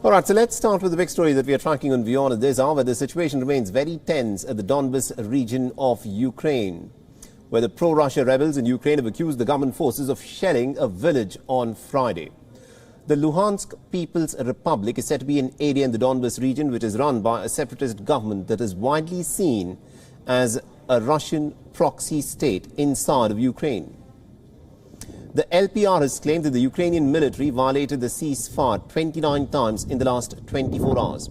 All right, so let's start with the big story that we are tracking on WION this hour. The situation remains very tense at the Donbass region of Ukraine, where the pro-Russia rebels in Ukraine have accused the government forces of shelling a village on Friday. The Luhansk People's Republic is said to be an area in the Donbass region which is run by a separatist government that is widely seen as a Russian proxy state inside of Ukraine. The LPR has claimed that the Ukrainian military violated the ceasefire 29 times in the last 24 hours.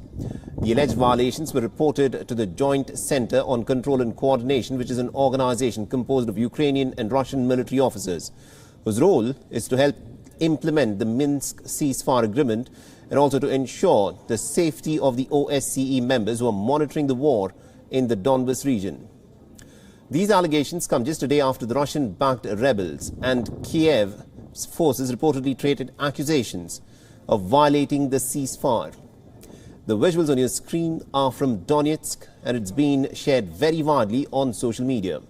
The alleged violations were reported to the Joint Center on Control and Coordination, which is an organization composed of Ukrainian and Russian military officers, whose role is to help implement the Minsk ceasefire agreement and also to ensure the safety of the OSCE members who are monitoring the war in the Donbass region. These allegations come just a day after the Russian-backed rebels and Kiev's forces reportedly traded accusations of violating the ceasefire. The visuals on your screen are from Donetsk, and it's been shared very widely on social media.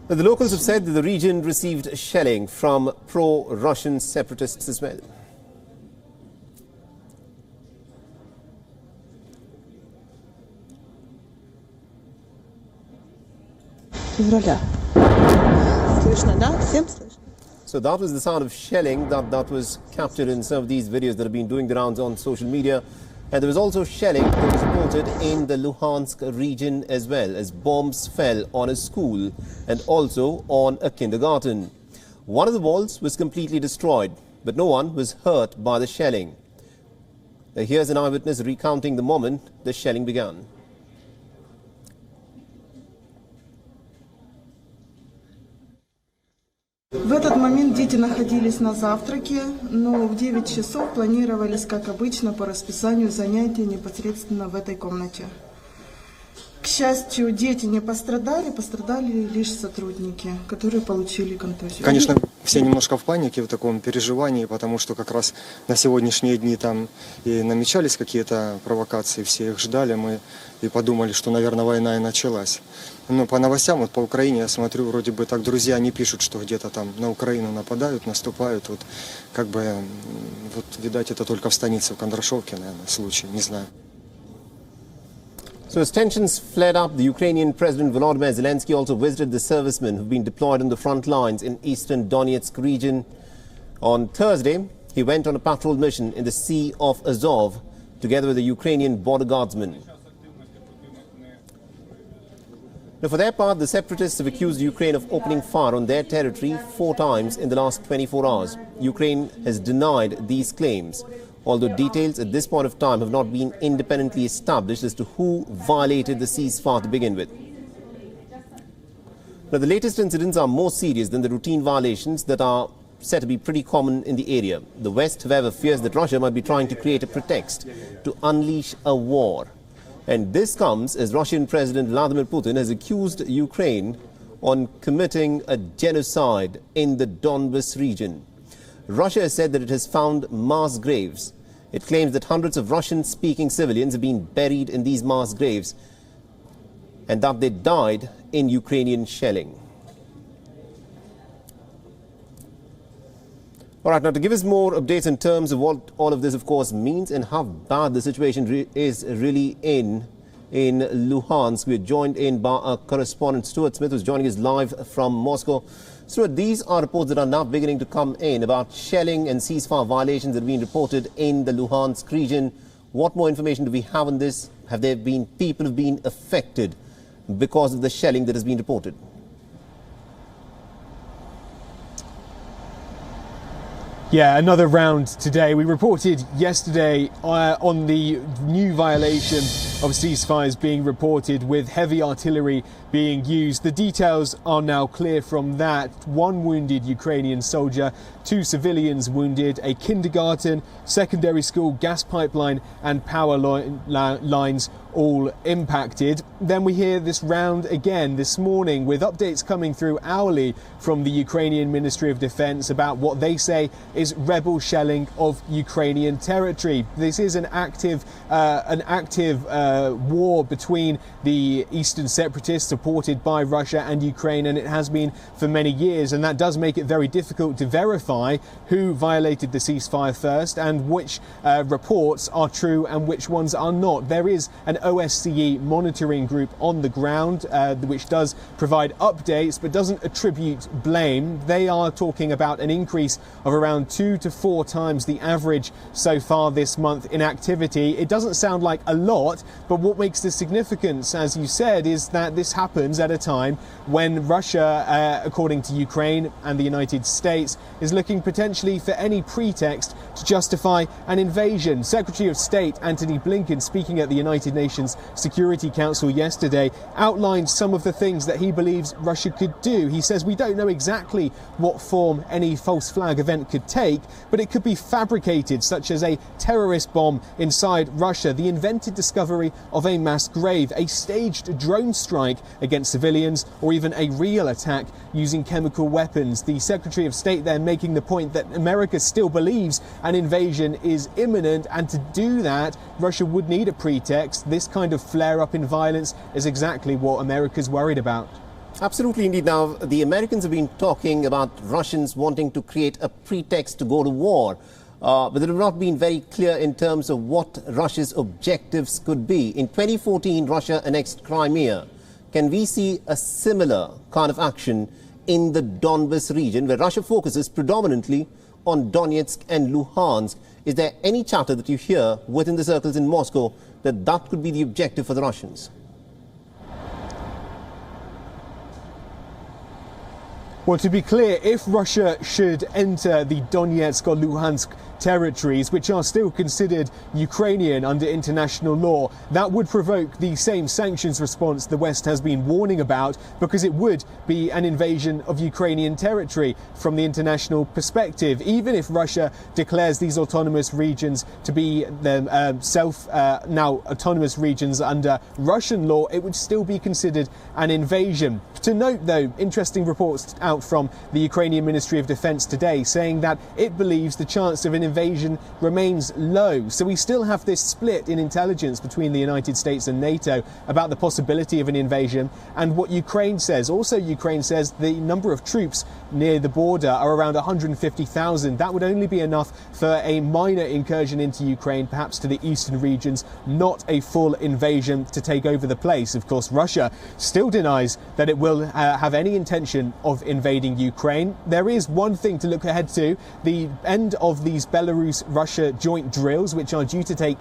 The locals have said that the region received shelling from pro-Russian separatists as well. So that was the sound of shelling that was captured in some of these videos that have been doing the rounds on social media. And there was also shelling that was reported in the Luhansk region as well, as bombs fell on a school and also on a kindergarten. One of the walls was completely destroyed, but no one was hurt by the shelling. Here's an eyewitness recounting the moment the shelling began. В этот момент дети находились на завтраке, но в 9 часов планировались, как обычно, по расписанию занятия непосредственно в этой комнате. К счастью, дети не пострадали, пострадали лишь сотрудники, которые получили контузию. Конечно, все немножко в панике, в таком переживании, потому что как раз на сегодняшние дни там и намечались какие-то провокации, все их ждали, мы и подумали, что, наверное, война и началась. Но по новостям, вот по Украине, я смотрю, вроде бы так друзья не пишут, что где-то там на Украину нападают, наступают. Вот как бы, вот видать, это только в станице, в Кондрашовке, наверное, случай, не знаю. So as tensions flared up, the Ukrainian President Volodymyr Zelensky also visited the servicemen who've been deployed on the front lines in eastern Donetsk region. On Thursday, he went on a patrol mission in the Sea of Azov together with the Ukrainian border guardsmen. Now, for their part, the separatists have accused Ukraine of opening fire on their territory 4 times in the last 24 hours. Ukraine has denied these claims, although details at this point of time have not been independently established as to who violated the ceasefire to begin with. Now, the latest incidents are more serious than the routine violations that are said to be pretty common in the area. The West, however, fears that Russia might be trying to create a pretext to unleash a war. And this comes as Russian President Vladimir Putin has accused Ukraine on committing a genocide in the Donbass region. Russia has said that it has found mass graves. It claims that hundreds of Russian-speaking civilians have been buried in these mass graves and that they died in Ukrainian shelling. All right, now to give us more updates in terms of what all of this, of course, means and how bad the situation is really in Luhansk, we are joined in by our correspondent Stuart Smith, who's joining us live from Moscow. Stuart, these are reports that are now beginning to come in about shelling and ceasefire violations that have been reported in the Luhansk region. What more information do we have on this? Have there been people who have been affected because of the shelling that has been reported? Yeah, another round today. We reported yesterday on the new violation of ceasefires being reported with heavy artillery being used. The details are now clear from that. 1 wounded Ukrainian soldier, 2 civilians wounded, a kindergarten, secondary school, gas pipeline and power lines all impacted. Then we hear this round again this morning with updates coming through hourly from the Ukrainian Ministry of Defense about what they say is rebel shelling of Ukrainian territory. This is an active war between the eastern separatists supported by Russia and Ukraine, and it has been for many years, and that does make it very difficult to verify who violated the ceasefire first and which reports are true and which ones are not. There is an OSCE monitoring group on the ground which does provide updates but doesn't attribute blame. They are talking about an increase of around 2 to 4 times the average so far this month in activity. It doesn't sound like a lot, but what makes this significant, as you said, is that this happens at a time when Russia, according to Ukraine and the United States, is looking potentially for any pretext to justify an invasion. Secretary of State Antony Blinken, speaking at the United Nations Security Council yesterday, outlined some of the things that he believes Russia could do. He says we don't know exactly what form any false flag event could take, but it could be fabricated, such as a terrorist bomb inside Russia, the invented discovery of a mass grave, a staged drone strike against civilians, or even a real attack using chemical weapons. The Secretary of State there making the point that America still believes an invasion is imminent, and to do that, Russia would need a pretext. This kind of flare-up in violence is exactly what America's worried about. Absolutely indeed. Now, the Americans have been talking about Russians wanting to create a pretext to go to war, but they have not been very clear in terms of what Russia's objectives could be. In 2014, Russia annexed Crimea. Can we see a similar kind of action in the Donbass region, where Russia focuses predominantly on Donetsk and Luhansk? Is there any chatter that you hear within the circles in Moscow that that could be the objective for the Russians? Well, to be clear, if Russia should enter the Donetsk or Luhansk territories, which are still considered Ukrainian under international law, that would provoke the same sanctions response the West has been warning about, because it would be an invasion of Ukrainian territory from the international perspective. Even if Russia declares these autonomous regions to be now autonomous regions under Russian law, it would still be considered an invasion. To note, though, interesting reports out from the Ukrainian Ministry of Defense today saying that it believes the chance of an invasion remains low. So we still have this split in intelligence between the United States and NATO about the possibility of an invasion and what Ukraine says. Also, Ukraine says the number of troops near the border are around 150,000. That would only be enough for a minor incursion into Ukraine, perhaps to the eastern regions, not a full invasion to take over the place. Of course, Russia still denies that it will have any intention of invading Ukraine. There is one thing to look ahead to: the end of these Belarus-Russia joint drills, which are due to take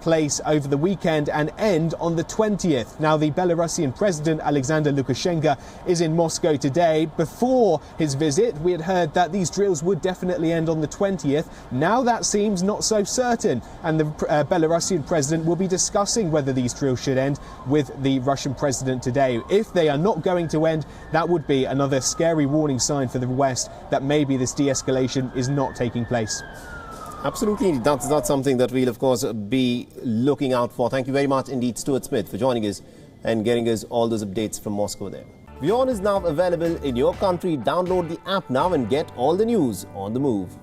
place over the weekend and end on the 20th. Now, the Belarusian President Alexander Lukashenko is in Moscow today. Before his visit, we had heard that these drills would definitely end on the 20th. Now that seems not so certain, and the Belarusian president will be discussing whether these drills should end with the Russian president today. If they are not going to end, that would be another scary warning sign for the West that maybe this de-escalation is not taking place. Absolutely. That's not something that we'll, of course, be looking out for. Thank you very much indeed, Stuart Smith, for joining us and getting us all those updates from Moscow there. WION is now available in your country. Download the app now and get all the news on the move.